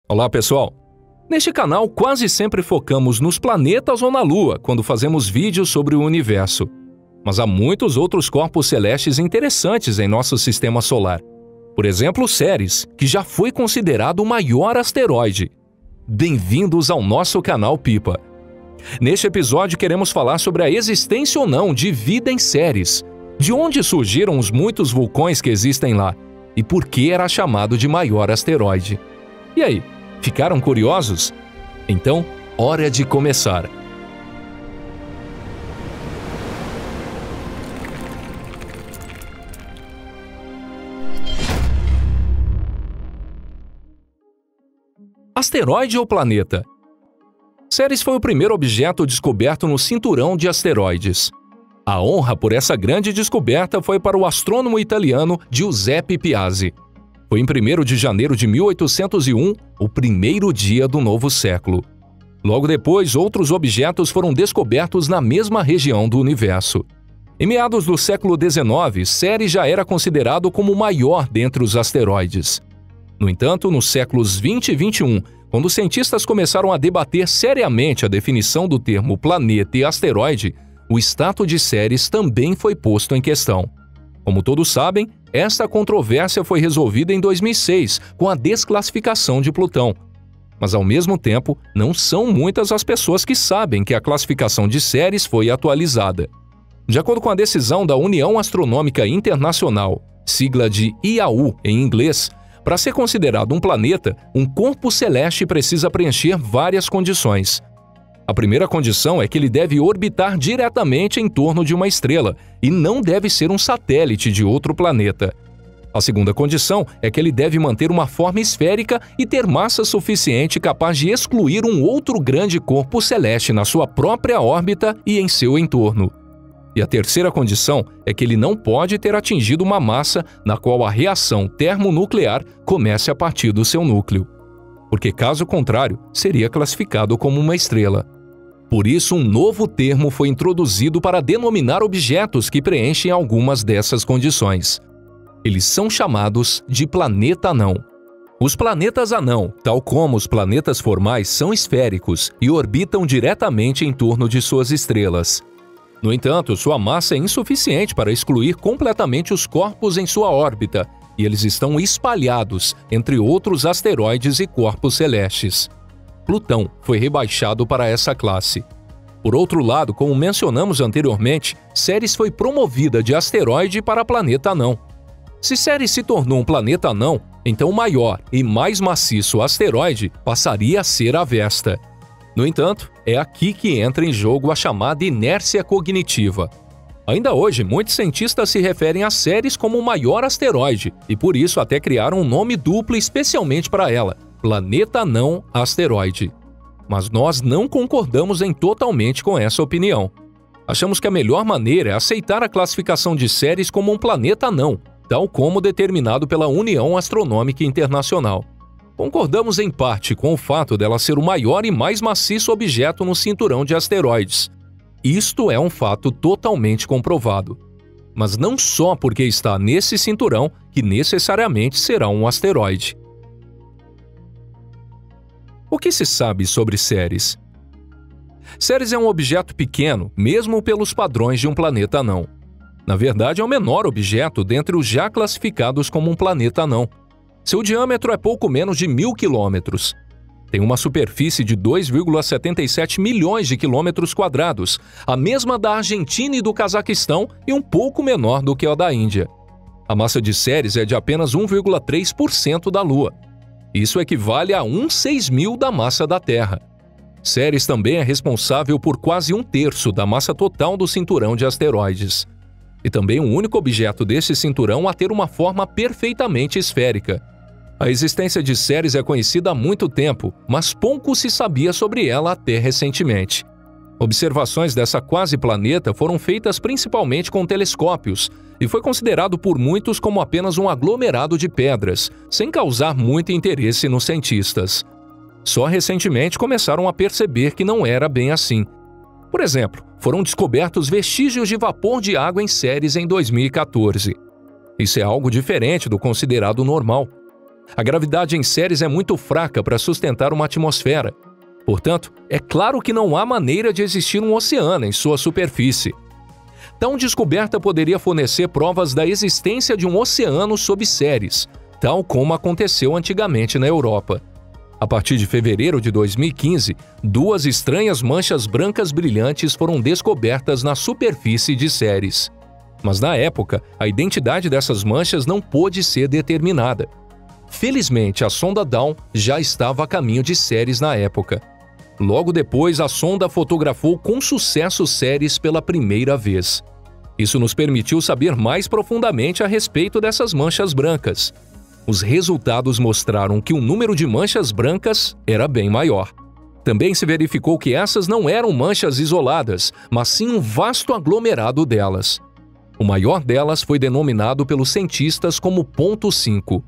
Olá, pessoal! Neste canal, quase sempre focamos nos planetas ou na Lua quando fazemos vídeos sobre o universo. Mas há muitos outros corpos celestes interessantes em nosso sistema solar. Por exemplo, Ceres, que já foi considerado o maior asteroide. Bem-vindos ao nosso canal Pipa. Neste episódio, queremos falar sobre a existência ou não de vida em Ceres, de onde surgiram os muitos vulcões que existem lá e por que era chamado de maior asteroide. E aí, ficaram curiosos? Então, hora de começar! Asteroide ou planeta? Ceres foi o primeiro objeto descoberto no cinturão de asteroides. A honra por essa grande descoberta foi para o astrônomo italiano Giuseppe Piazzi. Foi em 1º de janeiro de 1801, o primeiro dia do novo século. Logo depois, outros objetos foram descobertos na mesma região do universo. Em meados do século XIX, Ceres já era considerado como o maior dentre os asteroides. No entanto, nos séculos 20 e 21, quando os cientistas começaram a debater seriamente a definição do termo planeta e asteroide, o status de Ceres também foi posto em questão. Como todos sabem, esta controvérsia foi resolvida em 2006, com a desclassificação de Plutão. Mas, ao mesmo tempo, não são muitas as pessoas que sabem que a classificação de Ceres foi atualizada. De acordo com a decisão da União Astronômica Internacional, sigla de IAU em inglês, para ser considerado um planeta, um corpo celeste precisa preencher várias condições. A primeira condição é que ele deve orbitar diretamente em torno de uma estrela e não deve ser um satélite de outro planeta. A segunda condição é que ele deve manter uma forma esférica e ter massa suficiente capaz de excluir um outro grande corpo celeste na sua própria órbita e em seu entorno. E a terceira condição é que ele não pode ter atingido uma massa na qual a reação termonuclear comece a partir do seu núcleo. Porque, caso contrário, seria classificado como uma estrela. Por isso, um novo termo foi introduzido para denominar objetos que preenchem algumas dessas condições. Eles são chamados de planeta anão. Os planetas anão, tal como os planetas formais, são esféricos e orbitam diretamente em torno de suas estrelas. No entanto, sua massa é insuficiente para excluir completamente os corpos em sua órbita, e eles estão espalhados entre outros asteroides e corpos celestes. Plutão foi rebaixado para essa classe. Por outro lado, como mencionamos anteriormente, Ceres foi promovida de asteroide para planeta anão. Se Ceres se tornou um planeta anão, então o maior e mais maciço asteroide passaria a ser a Vesta. No entanto, é aqui que entra em jogo a chamada inércia cognitiva. Ainda hoje, muitos cientistas se referem a Ceres como o maior asteroide e por isso até criaram um nome duplo especialmente para ela, Planeta Anão Asteroide. Mas nós não concordamos totalmente com essa opinião. Achamos que a melhor maneira é aceitar a classificação de Ceres como um planeta anão, tal como determinado pela União Astronômica Internacional. Concordamos em parte com o fato dela ser o maior e mais maciço objeto no cinturão de asteroides. Isto é um fato totalmente comprovado. Mas não só porque está nesse cinturão que necessariamente será um asteroide. O que se sabe sobre Ceres? Ceres é um objeto pequeno, mesmo pelos padrões de um planeta anão. Na verdade, é o menor objeto dentre os já classificados como um planeta anão. Seu diâmetro é pouco menos de 1.000 quilômetros. Tem uma superfície de 2,77 milhões de quilômetros quadrados, a mesma da Argentina e do Cazaquistão e um pouco menor do que a da Índia. A massa de Ceres é de apenas 1,3% da Lua. Isso equivale a 1/6000 da massa da Terra. Ceres também é responsável por quase 1/3 da massa total do cinturão de asteroides. E também o único objeto desse cinturão a ter uma forma perfeitamente esférica. A existência de Ceres é conhecida há muito tempo, mas pouco se sabia sobre ela até recentemente. Observações dessa quase-planeta foram feitas principalmente com telescópios e foi considerado por muitos como apenas um aglomerado de pedras, sem causar muito interesse nos cientistas. Só recentemente começaram a perceber que não era bem assim. Por exemplo, foram descobertos vestígios de vapor de água em Ceres em 2014. Isso é algo diferente do considerado normal. A gravidade em Ceres é muito fraca para sustentar uma atmosfera. Portanto, é claro que não há maneira de existir um oceano em sua superfície. Tal descoberta poderia fornecer provas da existência de um oceano sob Ceres, tal como aconteceu antigamente na Europa. A partir de fevereiro de 2015, 2 estranhas manchas brancas brilhantes foram descobertas na superfície de Ceres. Mas na época, a identidade dessas manchas não pôde ser determinada. Felizmente, a sonda Dawn já estava a caminho de Ceres na época. Logo depois, a sonda fotografou com sucesso Ceres pela primeira vez. Isso nos permitiu saber mais profundamente a respeito dessas manchas brancas. Os resultados mostraram que o número de manchas brancas era bem maior. Também se verificou que essas não eram manchas isoladas, mas sim um vasto aglomerado delas. O maior delas foi denominado pelos cientistas como ponto 5.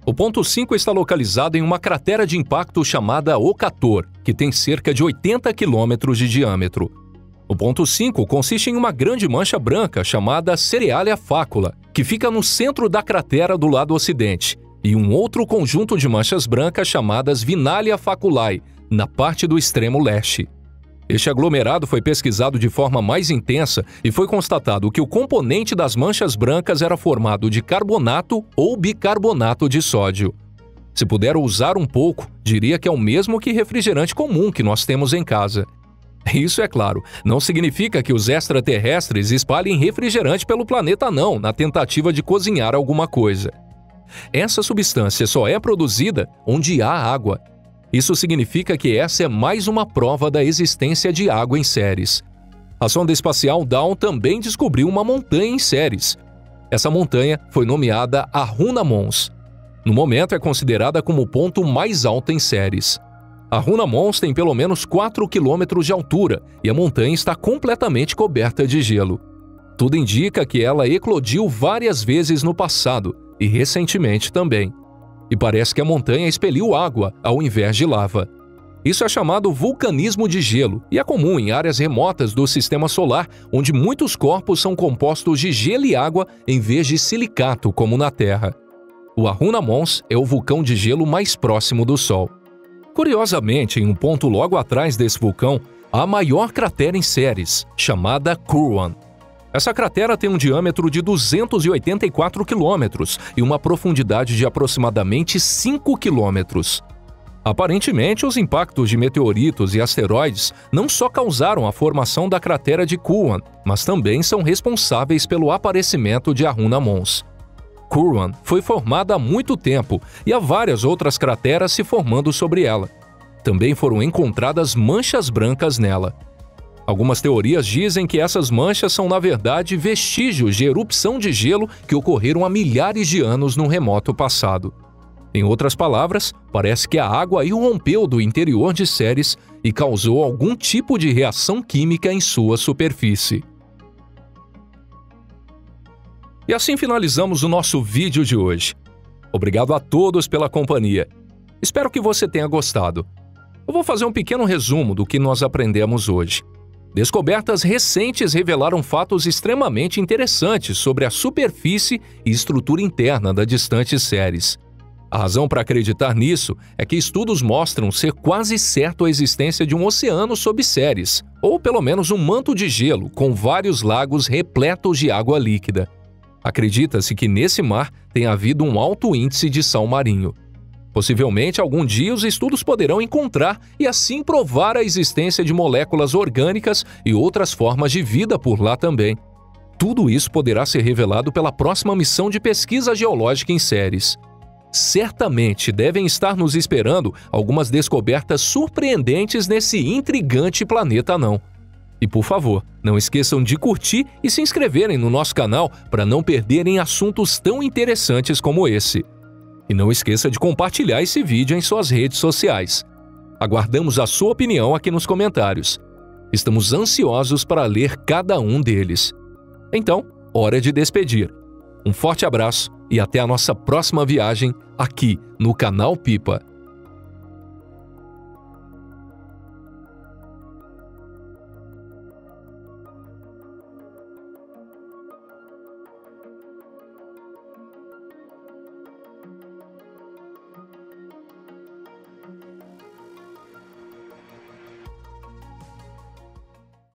O ponto 5 está localizado em uma cratera de impacto chamada Okator, que tem cerca de 80 quilômetros de diâmetro. O ponto 5 consiste em uma grande mancha branca chamada Cerealia Facula, que fica no centro da cratera do lado ocidente, e um outro conjunto de manchas brancas chamadas Vinalia Faculae, na parte do extremo leste. Este aglomerado foi pesquisado de forma mais intensa e foi constatado que o componente das manchas brancas era formado de carbonato ou bicarbonato de sódio. Se puder usar um pouco, diria que é o mesmo que refrigerante comum que nós temos em casa. Isso, é claro, não significa que os extraterrestres espalhem refrigerante pelo planeta não, na tentativa de cozinhar alguma coisa. Essa substância só é produzida onde há água. Isso significa que essa é mais uma prova da existência de água em Ceres. A sonda espacial Dawn também descobriu uma montanha em Ceres. Essa montanha foi nomeada Aruna Mons. No momento é considerada como o ponto mais alto em Ceres. A Aruna Mons tem pelo menos 4 quilômetros de altura e a montanha está completamente coberta de gelo. Tudo indica que ela eclodiu várias vezes no passado e recentemente também. E parece que a montanha expeliu água ao invés de lava. Isso é chamado vulcanismo de gelo e é comum em áreas remotas do Sistema Solar, onde muitos corpos são compostos de gelo e água em vez de silicato, como na Terra. O Aruna Mons é o vulcão de gelo mais próximo do Sol. Curiosamente, em um ponto logo atrás desse vulcão, há a maior cratera em Ceres, chamada Curwan. Essa cratera tem um diâmetro de 284 quilômetros e uma profundidade de aproximadamente 5 quilômetros. Aparentemente, os impactos de meteoritos e asteroides não só causaram a formação da cratera de Curwan, mas também são responsáveis pelo aparecimento de Aruna Mons. Curwan foi formada há muito tempo e há várias outras crateras se formando sobre ela. Também foram encontradas manchas brancas nela. Algumas teorias dizem que essas manchas são, na verdade, vestígios de erupção de gelo que ocorreram há milhares de anos no remoto passado. Em outras palavras, parece que a água irrompeu do interior de Ceres e causou algum tipo de reação química em sua superfície. E assim finalizamos o nosso vídeo de hoje. Obrigado a todos pela companhia. Espero que você tenha gostado. Eu vou fazer um pequeno resumo do que nós aprendemos hoje. Descobertas recentes revelaram fatos extremamente interessantes sobre a superfície e estrutura interna da distante Ceres. A razão para acreditar nisso é que estudos mostram ser quase certo a existência de um oceano sob Ceres, ou pelo menos um manto de gelo com vários lagos repletos de água líquida. Acredita-se que nesse mar tenha havido um alto índice de sal marinho. Possivelmente, algum dia os estudos poderão encontrar e assim provar a existência de moléculas orgânicas e outras formas de vida por lá também. Tudo isso poderá ser revelado pela próxima missão de pesquisa geológica em Ceres. Certamente devem estar nos esperando algumas descobertas surpreendentes nesse intrigante planeta anão. E por favor, não esqueçam de curtir e se inscreverem no nosso canal para não perderem assuntos tão interessantes como esse. E não esqueça de compartilhar esse vídeo em suas redes sociais. Aguardamos a sua opinião aqui nos comentários. Estamos ansiosos para ler cada um deles. Então, hora de despedir. Um forte abraço e até a nossa próxima viagem aqui no canal Pipa.